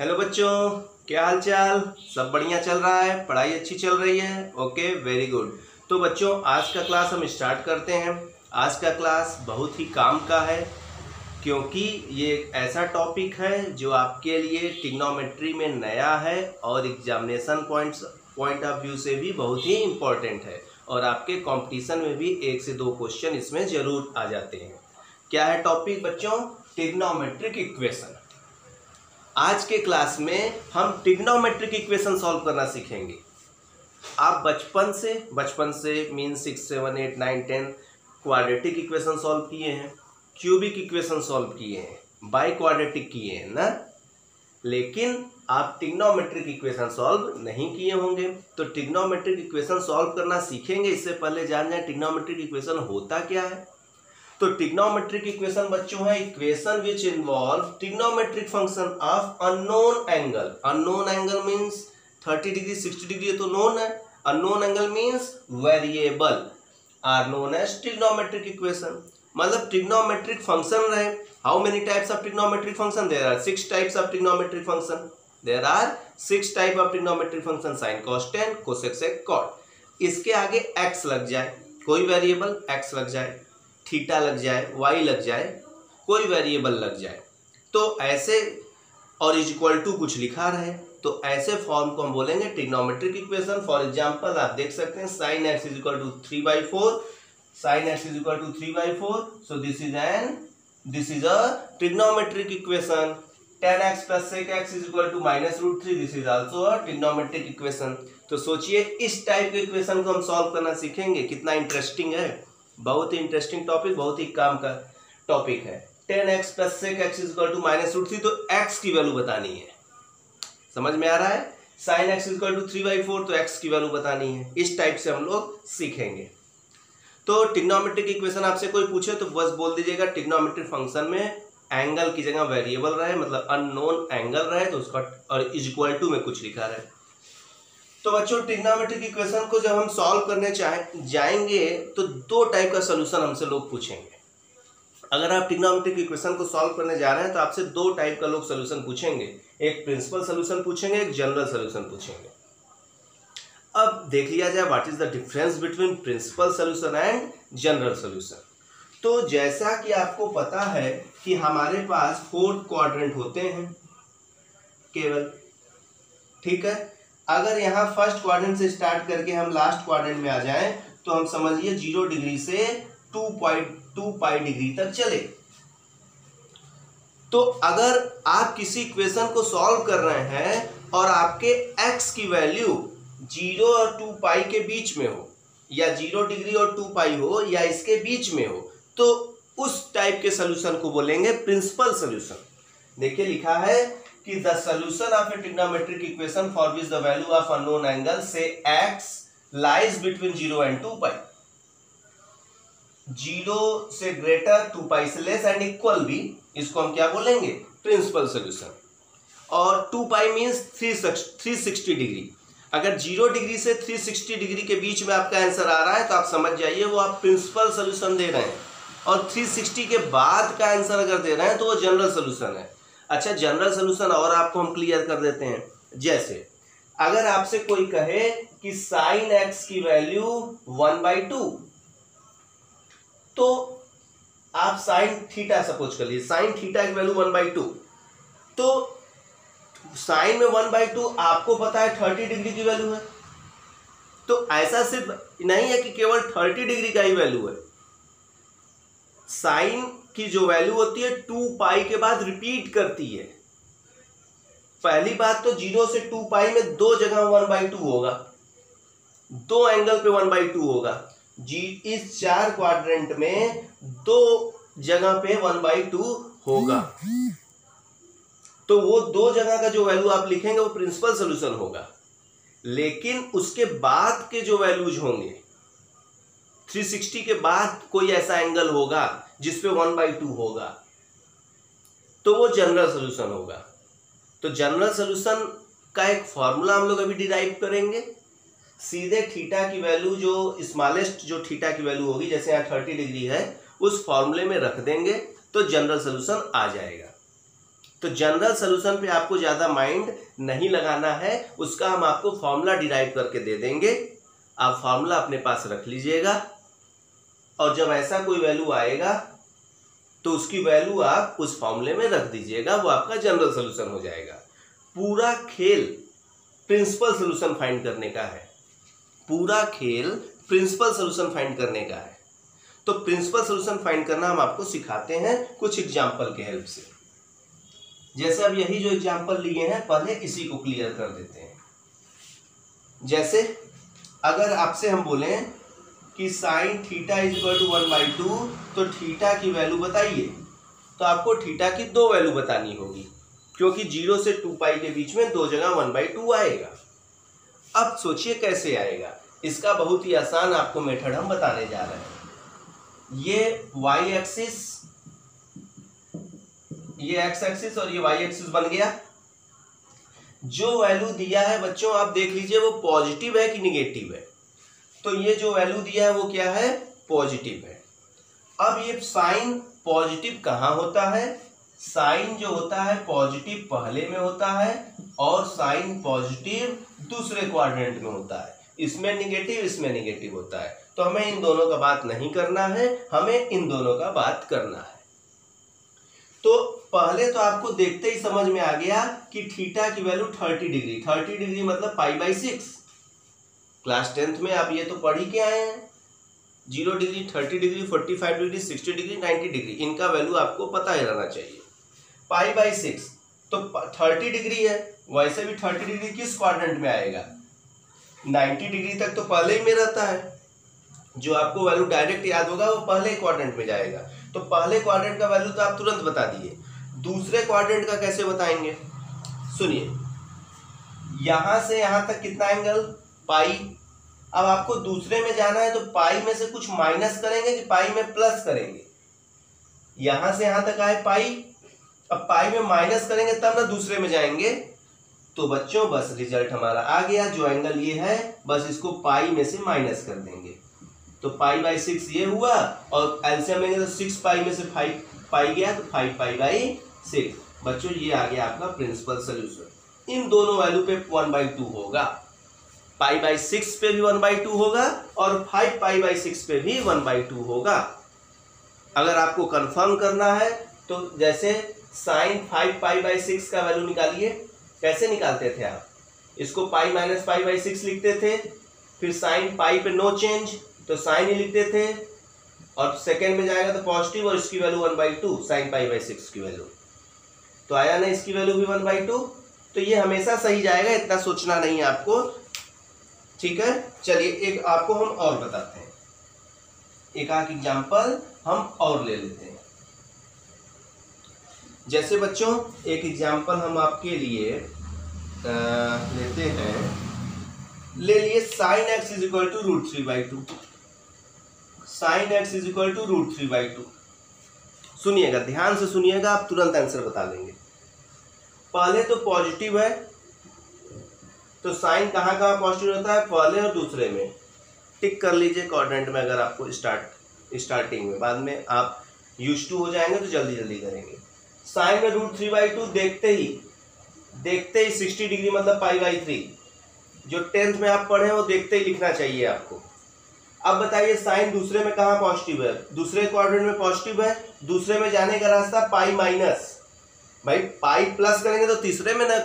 Hello बच्चों, क्या हाल चाल। सब बढ़िया चल रहा है, पढ़ाई अच्छी चल रही है। Okay, very good. तो बच्चों, आज का क्लास हम स्टार्ट करते हैं। आज का क्लास बहुत ही काम का है क्योंकि ये एक ऐसा टॉपिक है जो आपके लिए ट्रिग्नोमेट्री में नया है और एग्जामिनेशन पॉइंट ऑफ व्यू से भी बहुत ही इम्पोर्टेंट है और आपके कंपटीशन में भी 1 से 2 क्वेश्चन इसमें जरूर आ जाते हैं। क्या है टॉपिक बच्चों? Trigonometric equation. आज के क्लास में हम ट्रिग्नोमेट्रिक इक्वेशन सॉल्व करना सीखेंगे। आप बचपन से मीन 6, 7, 8, 9, 10 क्वाड्रेटिक इक्वेशन सॉल्व किए हैं, क्यूबिक इक्वेशन सॉल्व किए हैं, बाई क्वाड्रेटिक किए हैं ना, लेकिन आप ट्रिग्नोमेट्रिक इक्वेशन सॉल्व नहीं किए होंगे। तो ट्रिग्नोमेट्रिक इक्वेशन सॉल्व करना सीखेंगे। इससे पहले जान जाए ट्रिग्नोमेट्रिक इक्वेशन होता क्या है। तो ट्रिग्नोमेट्रिक इक्वेशन बच्चों है equation which involve trigonometric function of unknown angle. Unknown angle means 30 degree 60 degree तो नोन है। Unknown angle means variable are known as trigonometric equation. मतलब ट्रिग्नोमेट्रिक फंक्शन रहे। How many types of trigonometric function? There are 6 types of trigonometric function. There are 6 type of trigonometric function. Sine, cos, tan, cosec, sec, cot. इसके आगे x लग जाए, कोई variable x लग जाए, theta लग जाए, y लग जाए, कोई वेरिएबल लग जाए, तो ऐसे और इज इक्वल टू कुछ लिखा रहे, तो ऐसे फॉर्म को हम बोलेंगे ट्रिग्नोमेट्रिक इक्वेशन। फॉर एग्जांपल आप देख सकते हैं sin x is equal to 3/4, sin x is equal to 3/4, so this is a trigonometric equation. tan x plus sec x is equal to -√3, this is also a trigonometric equation. तो सोचिए इस type के equation को हम solve करना सीखेंगे। कितना interesting है, बहुत ही इंटरेस्टिंग टॉपिक, बहुत ही काम का टॉपिक है। tan x plus sec x is equal to -√3, तो x की वैल्यू बतानी है। समझ में आ रहा है? sin x is equal to 3/4, तो x की वैल्यू बतानी है। इस टाइप से हम लोग सीखेंगे। तो ट्रिग्नोमेट्रिक इक्वेशन आपसे कोई पूछे तो बस बोल दीजिएगा ट्रिग्नोमेट्रिक फंक्शन में एंगल की जगह वेरिएबल रहे, मतलब अननोन एंगल रहे, तो उसका और इज इक्वल टू में कुछ लिखा रहे। तो बच्चों, ट्रिग्नोमेट्रिक इक्वेशन को जब हम सॉल्व करने जाएंगे तो 2 टाइप का सॉल्यूशन हमसे लोग पूछेंगे। अगर आप ट्रिग्नोमेट्रिक इक्वेशन को सॉल्व करने जा रहे हैं तो आपसे 2 टाइप का लोग सॉल्यूशन पूछेंगे। एक प्रिंसिपल सॉल्यूशन पूछेंगे, एक जनरल सॉल्यूशन पूछेंगे। अब देख लिया जाए what is the difference between principal solution and general solution. तो जैसा कि आपको पता है कि हमारे पास 4 क्वाड्रेंट होते हैं केवल, ठीक है। अगर यहाँ फर्स्ट क्वाड्रेंट से स्टार्ट करके हम लास्ट क्वाड्रेंट में आ जाएं तो हम समझिए 0 डिग्री से 2 पाई डिग्री तक चले। तो अगर आप किसी इक्वेशन को सॉल्व कर रहे हैं और आपके x की वैल्यू 0 और 2 पाई के बीच में हो, या 0 डिग्री और 2 पाई हो, या इसके बीच में हो, तो उस टाइप के सॉल्यूशन को बोलेंगे प्रिंसिपल सॉल्यूशन। देखिए लिखा है कि the solution of A trigonometric equation for which the value of unknown angle से x लाइज बिटवीन 0 एंड 2 पाई। 0 से ग्रेटर, 2 पाई से लेस एंड इक्वल भी, इसको हम क्या बोलेंगे? Principal solution. और 2 पाई मींस 360 डिग्री। अगर 0 डिग्री से 360 डिग्री के बीच में आपका आंसर आ रहा है तो आप समझ जाइए वो आप प्रिंसिपल सॉल्यूशन दे रहे हैं। और 360 के बाद का आंसर अगर दे रहे हैं तो वो जनरल सॉल्यूशन है। अच्छा, जनरल सॉल्यूशन और आपको हम क्लियर कर देते हैं। जैसे अगर आपसे कोई कहे कि sin x की वैल्यू 1/2, तो आप sin थीटा सपोज कर लीजिए, sin थीटा की वैल्यू 1/2, तो sin में 1/2 आपको पता है 30 डिग्री की वैल्यू है। तो ऐसा सिर्फ नहीं है कि केवल 30 डिग्री का ही वैल्यू है। साइन की जो वैल्यू होती है 2 पाई के बाद रिपीट करती है। पहली बात तो 0 से 2 पाई में 2 जगह 1/2 होगा, 2 एंगल पे 1/2 होगा। इस 4 क्वाड्रेंट में 2 जगह पे 1/2 होगा। तो वो 2 जगह का जो वैल्यू आप लिखेंगे वो प्रिंसिपल सॉल्यूशन होगा। लेकिन उसके बाद के जो वैल्यूज होंगे, 360 के बाद कोई ऐसा एंगल होगा जिसपे 1/2 होगा, तो वो जनरल सॉल्यूशन होगा। तो जनरल सॉल्यूशन का एक फॉर्मूला हम लोग अभी डिराइव करेंगे। सीधे थीटा की वैल्यू जो स्मॉलेस्ट जो थीटा की वैल्यू होगी, जैसे यहाँ 30 डिग्री है, उस फॉर्मूले में रख देंगे तो जनरल सॉल्यूशन आ जाएगा। तो जनरल सोल्यूशन पे आपको ज़्यादा माइंड नहीं लगाना है, उसका हम आपको फॉर्मूला डिराइव करके दे देंगे, आप फॉर्मूला अपने पास रख लीजिएगा और जब ऐसा कोई वैल्यू आएगा तो उसकी वैल्यू आप उस फॉर्मूले में रख दीजिएगा, वो आपका जनरल सोल्यूशन हो जाएगा। पूरा खेल प्रिंसिपल सोल्यूशन फाइंड करने का है, पूरा खेल प्रिंसिपल सोल्यूशन फाइंड करने का है। तो प्रिंसिपल सोल्यूशन फाइंड करना हम आपको सिखाते हैं कुछ एग्जाम्पल के हेल्प से। जैसे अब यही जो एग्जाम्पल लिए हैं, पहले इसी को क्लियर कर देते हैं। जैसे अगर आपसे हम बोलें कि sine theta is equal to 1/2, तो थीटा की वैल्यू बताइए, तो आपको थीटा की दो वैल्यू बतानी होगी, क्योंकि 0 से 2π के बीच में दो जगह 1/2 आएगा। अब सोचिए कैसे आएगा, इसका बहुत ही आसान आपको मेथड हम बताने जा रहे हैं। ये y एक्सिस, ये x एक्सिस और ये y एक्सिस बन गया। जो वैल्यू दिया है बच्चों आप देख लीजिए वो पॉजिटिव है कि निगेटिव है, तो ये जो वैल्यू दिया है वो क्या है, पॉजिटिव है। अब ये साइन पॉजिटिव कहाँ होता है, साइन जो होता है पॉजिटिव पहले में होता है और साइन पॉजिटिव दूसरे क्वाड्रेंट में होता है, इसमें निगेटिव इसमें निगेटिव होता है। तो हमें इन दोनों का बात नहीं करना है, हमें इन दोनों का बात करना है। तो पहले तो आपको देखते ही समझ में आ गया कि थीटा की वैल्यू 30 डिग्री, 30 डिग्री मतलब π/6। क्लास 10th में आप ये तो पढ़ ही के आए हैं, 0 degree, 30 degree, 45 degree, 60 degree, 90 degree, इनका वैल्यू आपको पता ही रहना चाहिए। π/6 तो 30 डिग्री है, वैसे भी 30 डिग्री किस क्वाड्रेंट में आएगा, 90 डिग्री तक तो पहले ही में रहता है। जो आपको वैल्यू डायरेक्ट याद होगा वो पहले क्वाड्रेंट में जाएगा, तो पहले क्वाड्रेंट का वैल्यू तो आप तुरंत बता दिए। दूसरे क्वाड्रेंट का कैसे बताएंगे, सुनिए, यहां से यहां तक कितना एंगल, पाई। अब आपको दूसरे में जाना है तो पाई में से कुछ माइनस करेंगे कि पाई में प्लस करेंगे, यहां से यहां तक आए पाई, अब पाई में माइनस करेंगे तब ना दूसरे में जाएंगे। तो बच्चों बस रिजल्ट हमारा आ गया, जो एंगल ये है बस इसको पाई में से माइनस कर देंगे, तो π/6 ये हुआ और एलसीएम लेंगे तो 6π में से 5π गया तो 5π/6। बच्चों ये आ गया आपका प्रिंसिपल सोल्यूशन। इन दोनों वैल्यू पे 1/2 होगा, π/6 पे भी 1/2 होगा और 5π/6 पे भी 1/2 होगा। अगर आपको कंफर्म करना है तो जैसे साइन 5π/6 का वैल्यू निकालिए, कैसे निकालते थे आप, इसको π - π/6 लिखते थे, फिर साइन पाई पे नो चेंज तो साइन ही लिखते थे, और सेकेंड में जाएगा तो पॉजिटिव और इसकी वैल्यू 1/2 साइन π/6 की वैल्यू, तो आया ना इसकी वैल्यू भी 1/2। तो ये हमेशा सही जाएगा, इतना सोचना नहीं है आपको, ठीक है। चलिए एक आपको हम और बताते हैं, एक आध एग्जाम्पल हम और ले लेते हैं। जैसे बच्चों एक एग्जाम्पल हम आपके लिए लेते हैं, ले लिए sine x is equal to √3/2, sine x is equal to √3/2। सुनिएगा, ध्यान से सुनिएगा, आप तुरंत आंसर बता देंगे। पहले तो पॉजिटिव है, तो साइन कहाँ कहाँ पॉजिटिव होता है, पहले और दूसरे में, टिक कर लीजिए क्वाड्रेंट में अगर आपको स्टार्टिंग में, बाद में आप यूज्ड टू हो जाएंगे तो जल्दी जल्दी करेंगे। साइन में √3/2 देखते ही 60 डिग्री मतलब π/3, जो 10th में आप पढ़े हो देखते ही लिखना चाहिए आपको। अब बताइए साइन दूसरे में कहाँ पॉजिटिव है, दूसरे क्वाड्रेंट में पॉजिटिव है, दूसरे में जाने का रास्ता पाई माइनस, भाई पाई प्लस करेंगे तो तीसरे में ना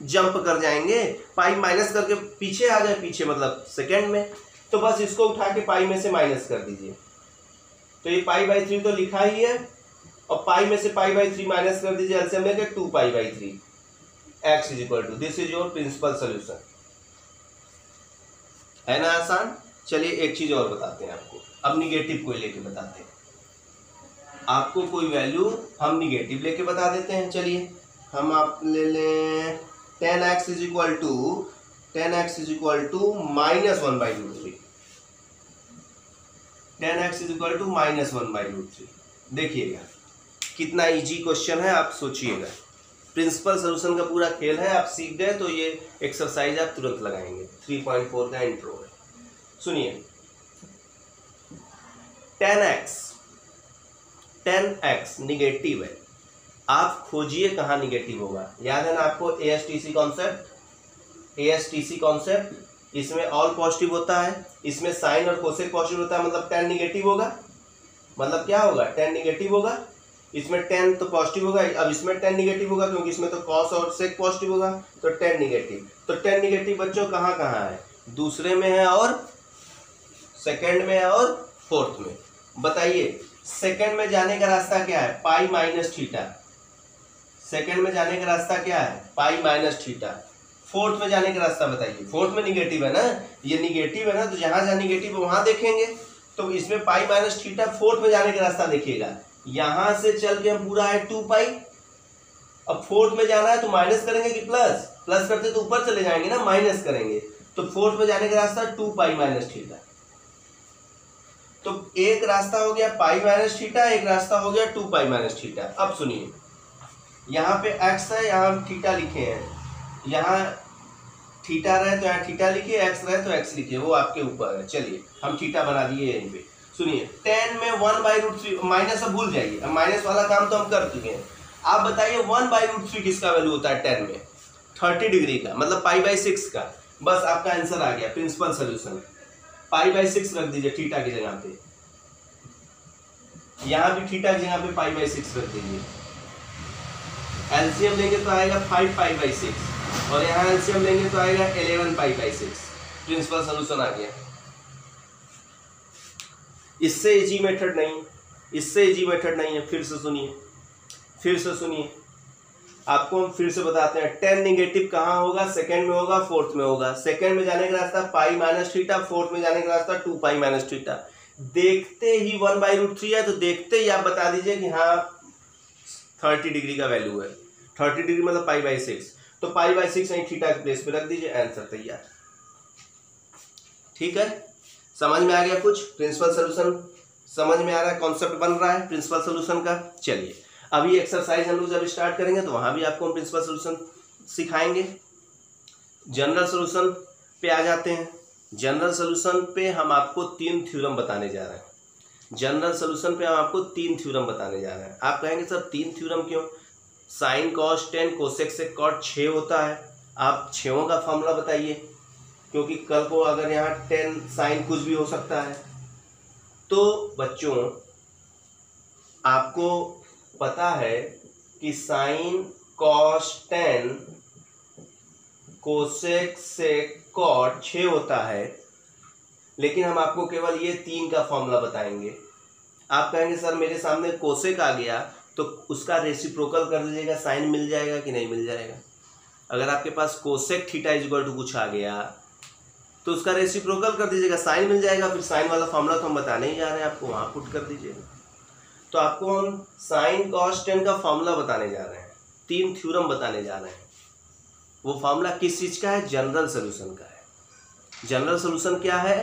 जंप कर जाएंगे, पाई माइनस करके पीछे आ जाए, पीछे मतलब सेकेंड में, तो बस इसको उठा के पाई में से माइनस कर दीजिए, तो ये π/3 तो लिखा ही है, और पाई में से π/3 माइनस कर दीजिए, एलसीएम लेके 2π/3, x is equal to, this is your principal solution. है ना आसान। चलिए एक चीज और बताते हैं आपको, अब निगेटिव को लेके बताते हैं आपको, कोई वैल्यू हम निगेटिव लेके बता देते हैं। चलिए हम आप ले लें 10x is equal to -1/√3, 10x is equal to -1/√3। देखिएगा कितना इजी क्वेश्चन है, आप सोचिएगा, प्रिंसिपल सोल्यूशन का पूरा खेल है, आप सीख गए तो ये एक्सरसाइज आप तुरंत लगाएंगे। 3.4 का इंट्रो है, सुनिए। 10x निगेटिव है, आप खोजिए कहाँ निगेटिव होगा। याद है ना आपको ASTC कॉन्सेप्ट, ASTC कॉन्सेप्ट। इसमें ऑल पॉजिटिव होता है, इसमें साइन और कोसेक पॉजिटिव होता है, मतलब tan निगेटिव होगा। मतलब क्या होगा, tan निगेटिव होगा। इसमें tan तो पॉजिटिव होगा, अब इसमें tan निगेटिव होगा क्योंकि इसमें तो cos और sec पॉजिटिव होगा, तो tan निगेटिव। तो tan निगेटिव बच्चों कहाँ कहाँ है, दूसरे में है और सेकंड में है और फोर्थ में। बताइए सेकंड में जाने का रास्ता क्या है, पाई माइनस थीटा। सेकंड में जाने का रास्ता क्या है, पाई माइनस थीटा। फोर्थ में जाने का रास्ता बताइए, फोर्थ में निगेटिव है ना, ये निगेटिव है ना, तो जहां जहां निगेटिव है वहां देखेंगे। तो इसमें पाई माइनस थीटा, फोर्थ में जाने का रास्ता देखिएगा, यहां से चल के हम पूरा है 2 पाई। अब फोर्थ में जाना है तो माइनस करेंगे कि प्लस, प्लस करते तो ऊपर चले जाएंगे ना, माइनस करेंगे। तो फोर्थ में जाने का रास्ता 2 पाई माइनस थीटा। तो एक रास्ता हो गया पाई माइनस थीटा, एक रास्ता हो गया 2 पाई माइनस थीटा। अब सुनिए, यहाँ पे x है, यहाँ हम थीटा लिखे हैं, यहाँ थीटा रहे तो यहाँ थीटा लिखिए, x रहे तो x लिखिए, वो आपके ऊपर है। चलिए हम थीटा बना दिए यहीं पे। सुनिए tan में 1/√3 माइनस, अब भूल जाइए, अब माइनस वाला काम तो हम कर चुके हैं। आप बताइए 1/√3 किसका वैल्यू होता है tan में, 30 डिग्री का, मतलब पाई/6 का। बस आपका आंसर आ गया, प्रिंसिपल सोल्यूशन। पाई/6 रख दीजिए थीटा की जगह पे, यहाँ भी थीटा की जगह पे पाई/6 रख दीजिए। एलसीएम लेंगे तो आएगा 5 पाई/6 और यहाँ एलसीएम लेंगे तो आएगा 11 पाई/6। प्रिंसिपल सोल्यूशन आ गया। इससे इजी मेथड नहीं, इससे इजी मेथड नहीं है। फिर से सुनिए, फिर से सुनिए, आपको हम फिर से बताते हैं। tan निगेटिव कहाँ होगा, सेकंड में होगा, फोर्थ में होगा। सेकंड में जाने का रास्ता पाई माइनस थीटा, फोर्थ में जाने का रास्ता 2 पाई माइनस थीटा। देखते ही 1/√3 है तो देखते ही आप बता दीजिए कि हाँ 30 डिग्री का वैल्यू है। 30 डिग्री मतलब पाई/6, तो पाई/6 यहीं थीटा के प्लेस पे रख दीजिए, आंसर तैयार। ठीक है, समझ में आ गया कुछ, प्रिंसिपल सोल्यूशन समझ में आ रहा है, कॉन्सेप्ट बन रहा है प्रिंसिपल सोल्यूशन का। चलिए अभी एक्सरसाइज हम लोग जब स्टार्ट करेंगे तो वहां भी आपको हम प्रिंसिपल सोल्यूशन सिखाएंगे। जनरल सोल्यूशन पे आ जाते हैं। जनरल सोल्यूशन पे हम आपको 3 थ्योरम बताने जा रहे हैं। जनरल सोल्यूशन पे हम आपको 3 थ्योरम बताने जा रहे हैं। आप कहेंगे सर 3 थ्योरम क्यों, sine cos tan cosec sec cot 6 होता है, आप 6 का फॉर्मूला बताइए, क्योंकि कल को अगर यहाँ 10 साइन कुछ भी हो सकता है। तो बच्चों आपको पता है कि sine cos tan cosec sec cot 6 होता है, लेकिन हम आपको केवल ये 3 का फॉर्मूला बताएंगे। आप कहेंगे सर मेरे सामने कोसेक आ गया तो उसका रेसिप्रोकल कर दीजिएगा, साइन मिल जाएगा कि नहीं मिल जाएगा। अगर आपके पास कोसेक थीटा इक्वल टू कुछ आ गया तो उसका रेसिप्रोकल कर दीजिएगा, साइन मिल जाएगा। फिर साइन वाला फॉर्मूला तो हम बताने ही जा रहे हैं, आपको वहाँ पुट कर दीजिएगा। तो आपको हम साइन कॉस टेन का फॉर्मूला बताने जा रहे हैं, 3 थ्योरम बताने जा रहे हैं। वो फॉर्मूला किस चीज़ का है, जनरल सोल्यूशन का है। जनरल सोल्यूशन क्या है,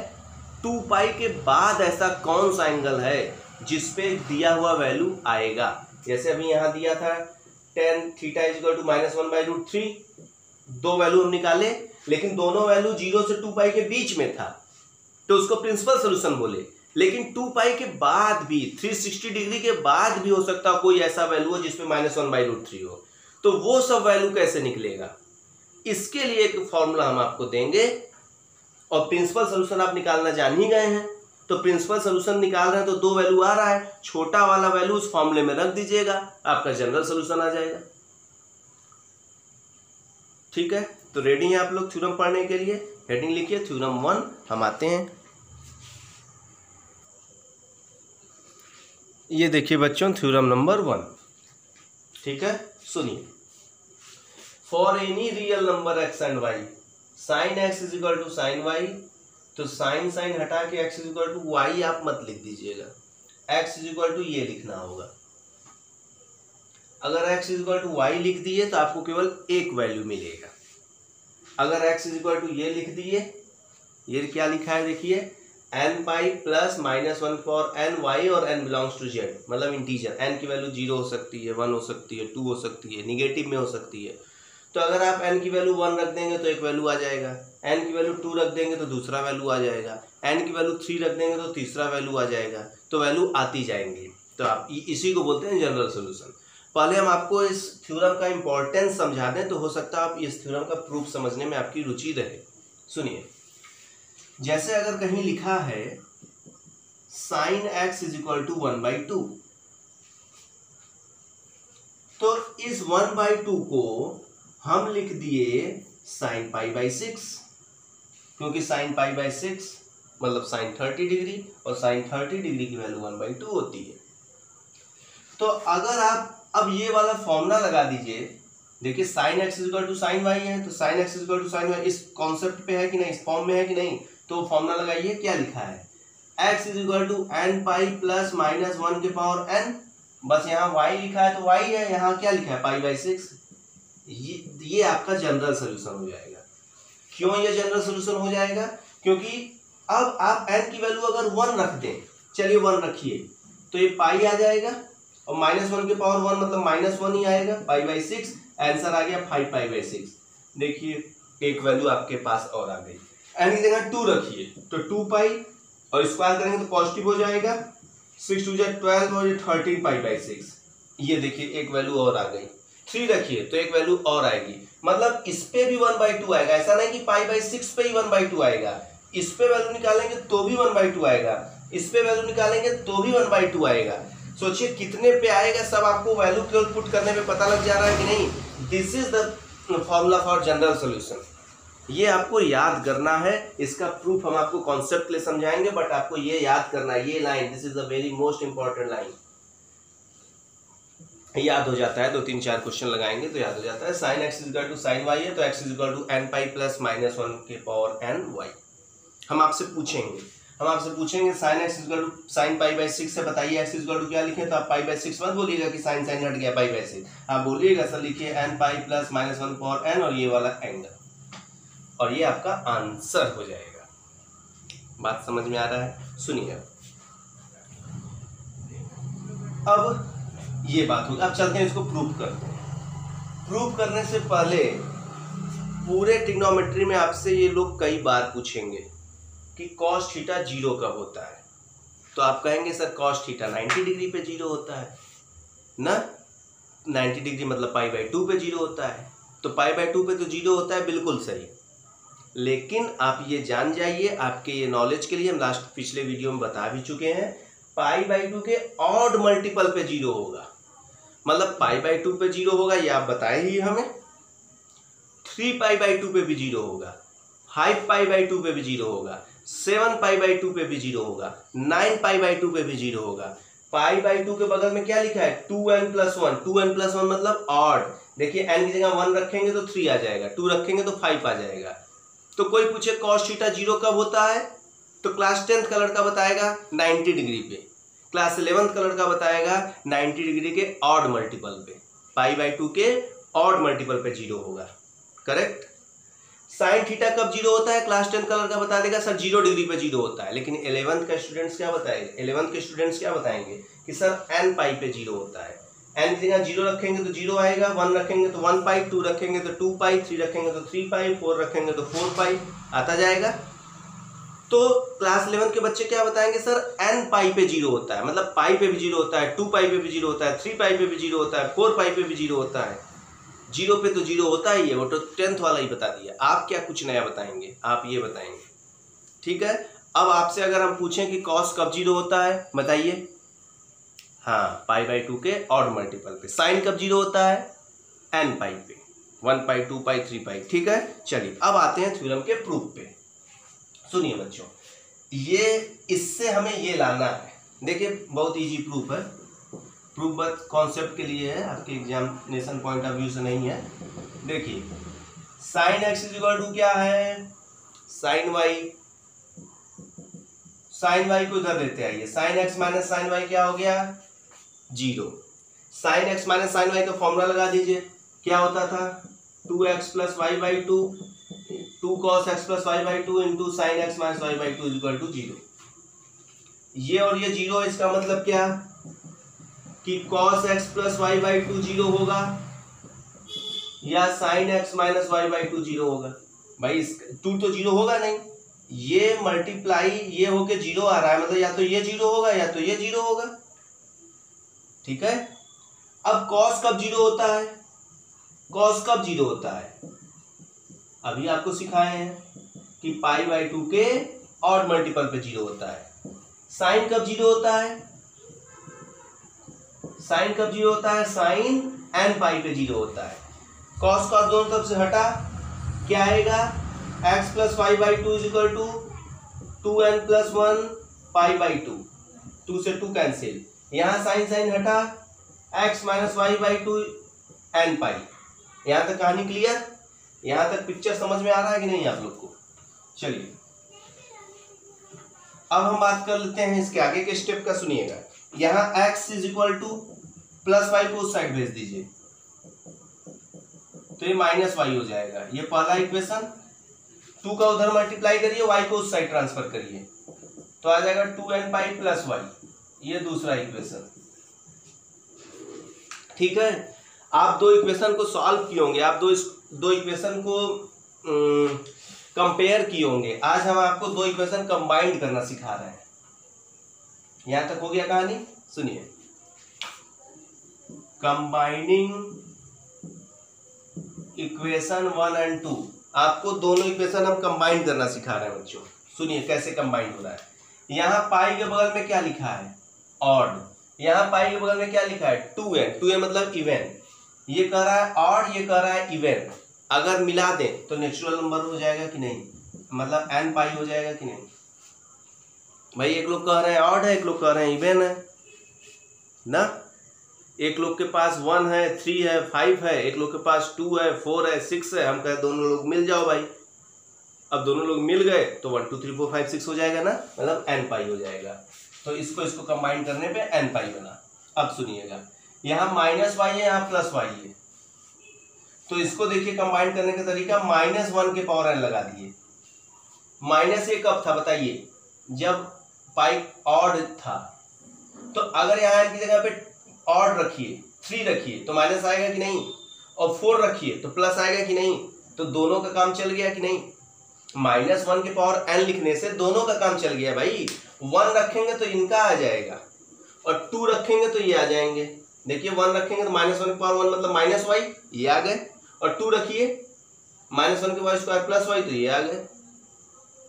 2 पाई के बाद ऐसा कौन सा एंगल है जिसपे दिया हुआ वैल्यू आएगा। जैसे अभी यहाँ दिया था tan theta equal to -1/√3, 2 value हम निकाले, लेकिन दोनों वैल्यू 0 से 2 पाई के बीच में था, तो उसको प्रिंसिपल सोल्यूशन बोले। लेकिन 2 पाई के बाद भी 360 डिग्री के बाद भी हो सकता है कोई ऐसा वैल्यू हो जिसपे -1/√3 हो, तो वो सब वैल्यू कैसे निकलेगा, इसके लिए एक फॉर्मूला हम आपको देंगे। और प्रिंसिपल सोल्यूशन आप निकालना जान ही गए हैं, तो प्रिंसिपल सोल्यूशन निकाल रहे हैं तो 2 वैल्यू आ रहा है, छोटा वाला वैल्यू उस फॉर्मूले में रख दीजिएगा, आपका जनरल सोल्यूशन आ जाएगा। ठीक है, तो रेडी हैं आप लोग थ्योरम पढ़ने के लिए। हेडिंग लिखिए थ्योरम 1, हम आते हैं। ये देखिए बच्चों थ्योरम नंबर 1। ठीक है, सुनिए, for any real number x and y sine x is equal to sine y, तो साइन साइन हटा के x is equal to y आप मत लिख दीजिएगा, x इज इक्वल टू ये लिखना होगा। अगर x is equal to y लिख दिए तो आपको केवल एक वैल्यू मिलेगा। अगर x इज इक्वल टू ये लिख दिए, ये क्या लिखा है देखिए, n pi plus -1 for n y और n बिलोंग्स टू z, मतलब इंटीजर। n की वैल्यू 0 हो सकती है, 1 हो सकती है, 2 हो सकती है, निगेटिव में हो सकती है। तो अगर आप n की वैल्यू 1 रख देंगे तो एक वैल्यू आ जाएगा, n की वैल्यू 2 रख देंगे तो दूसरा वैल्यू आ जाएगा, n की वैल्यू 3 रख देंगे तो तीसरा वैल्यू आ जाएगा, तो वैल्यू आती जाएंगी। तो आप इसी को बोलते हैं जनरल सोल्यूशन। पहले हम आपको इस थ्योरम का इंपॉर्टेंस समझा दें तो हो सकता है आप इस थ्योरम का प्रूफ समझने में आपकी रुचि रहे। सुनिए, जैसे अगर कहीं लिखा है sin x is equal to 1/2, तो इस 1/2 को हम लिख दिए sin π/6, क्योंकि sin π/6 मतलब sin 30 डिग्री और sin 30 डिग्री की वैल्यू 1/2 होती है। तो अगर आप अब ये वाला फॉर्मूला लगा दीजिए, देखिए sin x equal to sin y है, तो sin x equal to sin y इस कॉन्सेप्ट पे है कि नहीं, इस फॉर्म में है कि नहीं, तो फॉर्मूला लगाइए। क्या लिखा है, x is equal to n pi plus minus 1 के पावर n, बस यहाँ y लिखा है तो y है, यहाँ क्या लिखा है π/6। ये आपका जनरल सोल्यूशन हो जाएगा। क्यों ये जनरल सोल्यूशन हो जाएगा, क्योंकि अब आप n की वैल्यू अगर 1 रख दें, चलिए 1 रखिए, तो ये पाई आ जाएगा और -1 के पावर 1 मतलब -1 ही आएगा, π/6, आंसर आ गया 5π/6। देखिए एक वैल्यू आपके पास और आ गई। n की जगह 2 रखिए तो 2 पाई और स्क्वायर करेंगे तो पॉजिटिव हो जाएगा, 6 2 12 और 13π/6। ये देखिए एक वैल्यू और आ गई। 3 रखिए तो एक वैल्यू और आएगी, मतलब इस पे भी 1/2 आएगा। ऐसा नहीं कि π/6 पे ही 1/2 आएगा, इस पे वैल्यू निकालेंगे तो भी 1/2 आएगा, इस पे वैल्यू निकालेंगे तो भी 1/2 आएगा। सोचिए कितने पे आएगा, सब आपको वैल्यू केवल पुट करने पे पता लग जा रहा है कि नहीं। This is the formula for general solution. ये आपको याद करना है, इसका प्रूफ हम आपको कॉन्सेप्ट के लिए समझाएंगे, बट आपको ये याद करना है, ये line, this is the very most important line. याद हो जाता है, 2 3 4 क्वेश्चन लगाएंगे तो याद हो जाता है। sin x equal to sin y है तो x equal to n pi plus -1 के पावर n y। हम आपसे पूछेंगे sin x equal to sin π/6 से बताइए x इक्वल टू क्या लिखें, तो आप π/6 मत बोलिएगा कि sin हट गया π/6, आप बोलिएगा सर लिखिए n pi plus -1 power n और ये वाला एंगल, और ये आपका आंसर हो जाएगा। बात समझ में आ रहा है। सुनिए, अब ये बात होगी, अब चलते हैं इसको प्रूफ करते हैं। प्रूफ करने से पहले पूरे ट्रिग्नोमेट्री में आपसे ये लोग कई बार पूछेंगे कि cos थीटा 0 कब होता है, तो आप कहेंगे सर cos थीटा 90 डिग्री पे 0 होता है ना, 90 डिग्री मतलब π/2 पे 0 होता है, तो π/2 पे तो 0 होता है, बिल्कुल सही। लेकिन आप ये जान जाइए, आपके ये नॉलेज के लिए हम पिछले वीडियो में बता भी चुके हैं, π/2 के ऑड मल्टीपल पे 0 होगा, मतलब π/2 पे 0 होगा, ये आप बताए ही हमें। 3π/2 पे भी 0 होगा, 5π/2 पे भी 0 होगा, 7π/2 पे भी 0 होगा, 9π/2 पे भी 0 होगा। π/2 के बगल में क्या लिखा है, 2n+1, 2n+1 मतलब ऑड। देखिए n की जगह 1 रखेंगे तो 3 आ जाएगा, 2 रखेंगे तो 5 आ जाएगा। तो कोई पूछे cos थीटा 0 कब होता है, तो क्लास 10th का लड़का बताएगा 90 डिग्री पे, क्लास 11th का लड़का बताएगा 90 डिग्री के ऑड मल्टीपल पे, π/2 के ऑड मल्टीपल पे 0 होगा, करेक्ट। साइन थीटा कब 0 होता है, क्लास 10 का लड़का बता देगा सर 0 डिग्री पे 0 होता है, लेकिन 11th के स्टूडेंट्स क्या बताएंगे कि सर n पाई पे 0 होता है। n की जगह 0 रखेंगे तो 0 आएगा, 1 रखेंगे तो 1 पाई, 2 रखेंगे तो 2 पाई, 3 रखेंगे तो 3 पाई, 4 रखेंगे तो 4 पाई आता जाएगा। तो क्लास 11 के बच्चे क्या बताएंगे, सर n पाई पे 0 होता है, मतलब पाई पे भी 0 होता है, 2 पाई पे भी 0 होता है, 3 पाई पे भी 0 होता है, 4 पाई पे भी 0 होता है। 0 पे तो 0 होता ही है, वो तो 10th वाला ही बता दिया। आप क्या कुछ नया बताएंगे, आप ये बताएंगे, ठीक है। अब आपसे अगर हम पूछें कि cos कब 0 होता है, बताइए। हाँ, π/2 के ऑड मल्टीपल पे। साइन कब 0 होता है, n पाई पे, 1 पाई, 2 पाई, 3 पाई, ठीक है। चलिए अब आते हैं थ्योरम के प्रूफ पे। सुनिए बच्चों, ये इससे हमें ये लाना है, देखिए बहुत इजी प्रूफ है, प्रूफ बस कॉन्सेप्ट के लिए है, आपके एग्जामिनेशन पॉइंट ऑफ व्यू से नहीं है। देखिए sin x इक्वल टू क्या है, sin y को इधर लेते आइए, sin x minus sin y क्या हो गया, 0। sin x minus sin y का फॉर्मूला लगा दीजिए, क्या होता था, 2x plus y/2, 2 cos x plus y/2 into sin x minus y/2 equal to 0। ये और ये 0 है, इसका मतलब क्या कि cos x प्लस y/2 0 होगा या sin x माइनस y/2 0 होगा। भाई 2 तो 0 होगा नहीं, ये मल्टीप्लाई ये होके 0 आ रहा है, मतलब या तो ये 0 होगा या तो ये 0 होगा, ठीक है। अब कॉस कब जीरो होता है, कॉस कब जीरो होता है, अभी आपको सिखाए हैं कि पाई बाई 2 के ऑड मल्टीपल पे जीरो होता है। साइन कब जीरो होता है, साइन कब जीरो होता है, साइन एन पाई पे जीरो होता है। कॉस कॉस दोनों तरफ से हटा, क्या आएगा, x plus five by two is equal to 2n plus 1 pi by 2, 2 से 2 कैंसिल, यहां साइन साइन हटा, x minus y by 2 n pi. यहां तक कहानी क्लियर, यहां तक पिक्चर समझ में आ रहा है कि नहीं आप लोग को। चलिए अब हम बात कर लेते हैं इसके आगे के स्टेप का। सुनिएगा, यहां x is equal to plus y को उस साइड भेज दीजिए तो ये माइनस वाई हो जाएगा, ये पहला इक्वेशन। 2 का उधर मल्टीप्लाई करिए, y को उस साइड ट्रांसफर करिए तो आ जाएगा 2n पाई प्लस वाई, ये दूसरा इक्वेशन। ठीक है, आप दो इक्वेशन को सॉल्व किए होंगे, आप दो इक्वेशन को कंपेयर किए होंगे। आज हम आपको दो इक्वेशन कंबाइंड करना सिखा रहे हैं। यहां तक हो गया कहानी, सुनिए। कंबाइनिंग इक्वेशन 1 और 2, आपको दोनों इक्वेशन हम कंबाइन करना सिखा रहे हैं बच्चों। सुनिए कैसे कंबाइन हो रहा है। यहां पाई के बगल में क्या लिखा है, ऑड, यहां पाई के बगल में क्या लिखा है, 2n, 2n मतलब इवन। ये कह रहा है ऑड, ये कह रहा है इवन। अगर मिला दें तो नेचुरल नंबर हो जाएगा कि नहीं, मतलब n पाई हो जाएगा कि नहीं। भाई एक लोग कह रहे हैं ऑड है, एक लोग कह रहे हैं इवन है ना। एक लोग के पास 1 है, 3 है, 5 है, एक लोग के पास 2 है, 4 है, 6 है। हम कहे दोनों लोग मिल जाओ भाई। अब दोनों लोग मिल गए तो 1 2 3 4 5 6 हो जाएगा ना, मतलब n पाई हो जाएगा। तो इसको कंबाइन करने पे n पाई बना। अब सुनिएगा, यहाँ माइनस वाई है, यहाँ प्लस वाई है, तो इसको देखिए कंबाइन करने का तरीका, -1 के पावर n लगा दिए। माइनस ये कब था बताइए, जब पाई ऑड था। तो अगर यहाँ की जगह पे ऑड रखिए, 3 रखिए तो माइनस आएगा कि नहीं, और 4 रखिए तो प्लस आएगा कि नहीं। तो दोनों का काम चल गया कि नहीं। -1 के पावर n लिखने से दोनों का काम चल गया भाई। 1 रखेंगे तो इनका आ जाएगा और 2 रखेंगे तो ये आ जाएंगे। देखिए 1 रखेंगे तो -1 के पावर 1 मतलब माइनस वाई, ये आ गए। और 2 रखिए -1 के पावर स्क्वायर प्लस वाई, तो ये आ गए।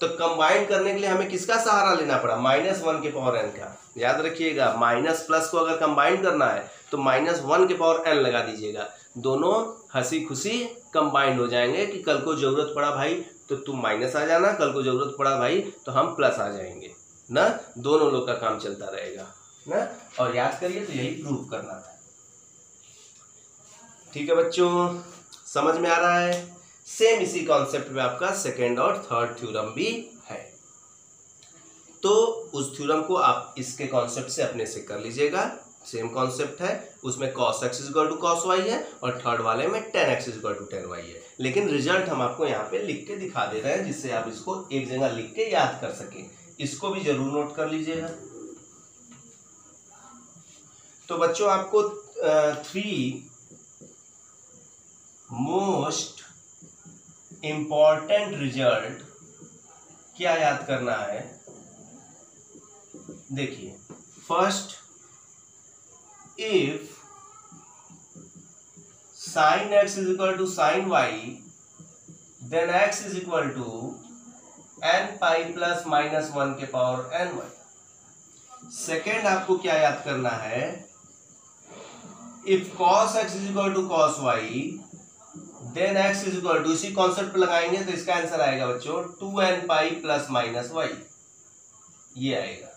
तो कंबाइन करने के लिए हमें किसका सहारा लेना पड़ा, -1 के पावर n का। याद रखिएगा, माइनस प्लस को अगर कंबाइन करना है तो -1 के पावर n लगा दीजिएगा। दोनों हंसी खुशी कंबाइंड हो जाएंगे कि कल को जरूरत पड़ा भाई तो तुम माइनस आ जाना, कल को जरूरत पड़ा भाई तो हम प्लस आ जाएंगे ना। दोनों लोग का काम चलता रहेगा ना। और याद करिए तो यही प्रूव करना था। ठीक है बच्चों, समझ में आ रहा है। सेम इसी कॉन्सेप्ट में आपका सेकेंड और थर्ड थ्योरम भी है, तो उस थ्योरम को आप इसके कॉन्सेप्ट से अपने से कर लीजिएगा। सेम कॉन्सेप्ट है, उसमें cos x equal to cos y है और थर्ड वाले में tan x equal to tan y है। लेकिन रिजल्ट हम आपको यहाँ पे लिख के दिखा दे रहे हैं जिससे आप इसको एक जगह लिख के याद कर सकें। इसको भी जरूर नोट कर लीजिएगा। तो बच्चों आपको 3 मोस्ट इंपॉर्टेंट रिजल्ट क्या याद करना है। देखिए, first, if sin x is equal to sin y, then x is equal to n pi plus -1 के पावर ny। सेकेंड आपको क्या याद करना है, if cos x is equal to cos y, then x is equal to, इसी concept पे लगाएंगे तो इसका आंसर आएगा बच्चों 2n pi plus -y, ये आएगा।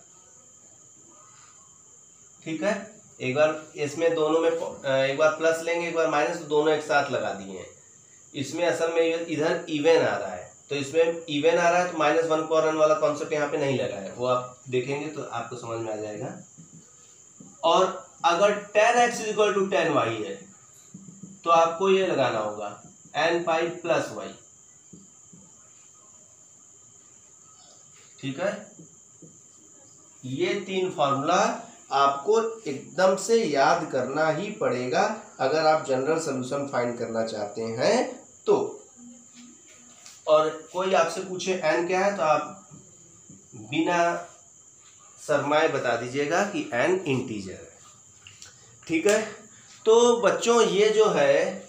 ठीक है, एक बार इसमें दोनों में एक बार प्लस लेंगे, एक बार माइनस, तो दोनों एक साथ लगा दिए हैं। इसमें असल में इधर इवन आ रहा है, तो इसमें इवन आ रहा है तो -1 पावर n वाला कॉन्सेप्ट यहाँ पे नहीं लगा है, वो आप देखेंगे तो आपको समझ में आ जाएगा। और अगर tan x is equal to tan y है तो आपको ये लगाना होगा n pi plus y। ठीक है, ये 3 फॉर्मूला आपको एकदम से याद करना ही पड़ेगा अगर आप जनरल सॉल्यूशन फाइंड करना चाहते हैं तो। और कोई आपसे पूछे n क्या है तो आप बिना शर्माए बता दीजिएगा कि n इंटीजर है। ठीक है, तो बच्चों ये जो है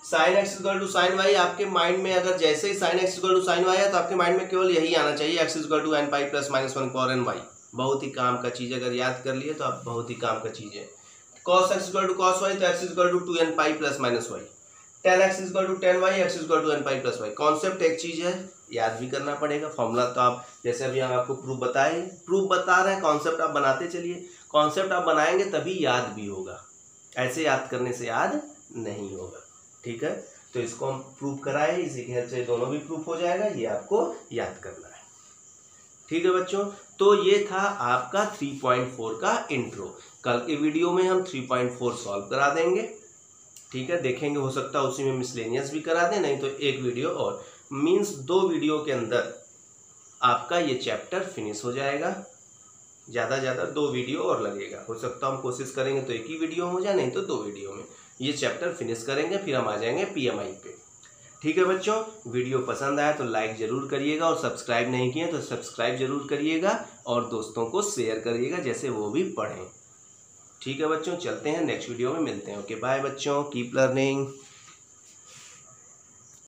sine x equal to sine y, आपके माइंड में अगर जैसे ही sine x equal to sine y है तो आपके माइंड में केवल यही आना चाहिए, x equal to n pi plus minus one power n y. बहुत ही काम का चीज़, अगर याद कर लिए तो आप बहुत ही काम का चीज़ है। Cos x equal to cos y तो x equal to two n pi plus minus y, tan x equal to tan y, x equal to n pi plus y. Concept एक चीज़ है, याद भी करना पड़ेगा। फॉर्मूला तो आप जैसे अभी हम आपको प्रूफ बता रहे हैं, कॉन्सेप्ट आप बनाते चलिए। कॉन्सेप्ट आप बनाएंगे तभी याद भी होगा, ऐसे याद करने से याद नहीं होगा। ठीक है, तो इसको हम प्रूफ कराए, इसी के हेल्प से दोनों भी प्रूफ हो जाएगा, ये आपको याद करना है। ठीक है बच्चों, तो ये था आपका 3.4 का इंट्रो। कल के वीडियो में हम 3.4 सॉल्व करा देंगे। ठीक है, देखेंगे, हो सकता है उसी में मिसलेनियस भी करा दें, नहीं तो एक वीडियो और, मीन्स 2 वीडियो के अंदर आपका ये चैप्टर फिनिश हो जाएगा। ज़्यादा 2 वीडियो और लगेगा, हो सकता है हम कोशिश करेंगे तो एक ही वीडियो हो जाए, नहीं तो 2 वीडियो में ये चैप्टर फिनिश करेंगे, फिर हम आ जाएंगे पीएमआई पे। ठीक है बच्चों, वीडियो पसंद आया तो लाइक ज़रूर करिएगा, और सब्सक्राइब नहीं किए तो सब्सक्राइब ज़रूर करिएगा, और दोस्तों को शेयर करिएगा जैसे वो भी पढ़ें। ठीक है बच्चों, चलते हैं, नेक्स्ट वीडियो में मिलते हैं। ओके बाय बच्चों, कीप लर्निंग।